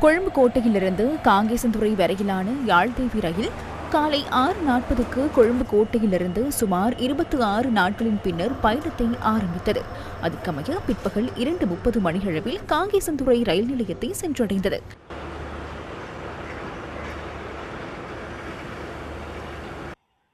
கொழும்பு கோட்டையிலிருந்து காங்கேசன்துறை வரையிலான யாழ்தேவி ரயில் காலை 6:40க்கு கொழும்பு கோட்டையிலிருந்து சுமார் 26 நாட்களின் பின்னர் பயணத்தை ஆரம்பித்தது. அதற்கமைய பிற்பகல் 2:30 மணியளவில் காங்கேசன்துறை ரயில் நிலையத்தை சென்றடைந்தது.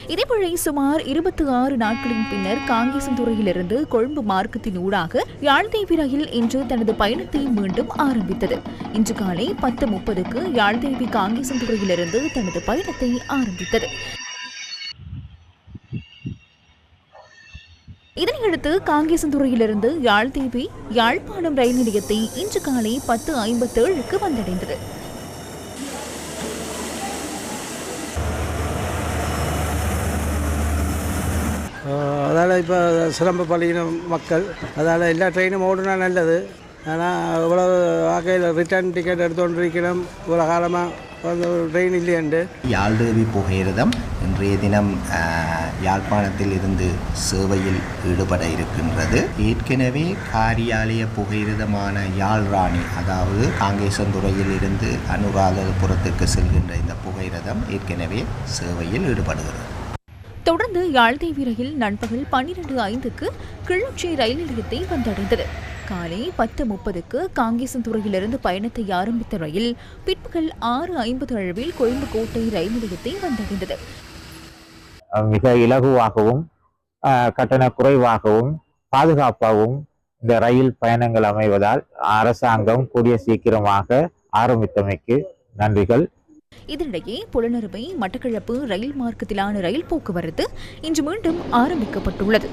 இதேவேளை சுமார் 26 நாட்களின் பின்னர் காங்கேசன்துறையிலிருந்து கொழும்பு மார்க்கத்தின் ஊடாக யாழ்தேவி ரயில் இன்று தனது பயணத்தை மீண்டும் ஆரம்பித்தது. இன்று காலை 10:30க்கு யாழ்தேவி காங்கேசன்துறையிலிருந்து தனது பயணத்தை ஆரம்பித்தது. இதனையடுத்து காங்கேசன்துறையிலிருந்து யாழ்தேவி யாழ்ப்பாணம் ரயில் நிலையத்தை இன்று காலை 10:57க்கு வந்தடைந்தது. அதால் இப்போ சிரமப்படுகிற மக்கள், அதால் எல்லா ட்ரெயினும் ஓடுனா நல்லது. ஆனால் இவ்வளோ வகையில் ரிட்டர்ன் டிக்கெட் எடுத்துகிட்டு இருக்கணும், இவ்வளோ காலமாக ட்ரெயின் இல்லையண்டு. யாழ்தேவி புகையிரதம் இன்றைய தினம் யாழ்ப்பாணத்தில் இருந்து சேவையில் ஈடுபட இருக்கின்றது. ஏற்கனவே காரியாலய புகையிரதமான யாழ்ராணி, அதாவது காங்கேசன்துறையில் இருந்து அனுராதபுரத்திற்கு செல்கின்ற இந்த புகையிரதம் ஏற்கனவே சேவையில் ஈடுபடுகிறது. தொடர்ந்து யாழ்தேவி ரயில் நண்பகல் 12:05க்கு கிளிநொச்சி ரயில் நிலையத்தை வந்தடைந்தது. காலை 10:30க்கு காங்கேசன்துறையிலிருந்து பயணத்தை ஆரம்பித்த ரயில் பிற்பகல் 6:50 அளவில் கொழும்பு கோட்டை ரயில் நிலையத்தை வந்தடைந்தது. மிக இலகுவாகவும் கட்டண குறைவாகவும் பாதுகாப்பாகவும் இந்த ரயில் பயணங்கள் அமைவதால் அரசாங்கம் கூடிய சீக்கிரமாக ஆரம்பித்தமைக்கு நன்றிகள். இதனிடையே புலனறுவை மட்டக்களப்பு ரயில் மார்க்கத்திலான ரயில் போக்குவரத்து இன்று மீண்டும் ஆரம்பிக்கப்பட்டுள்ளது.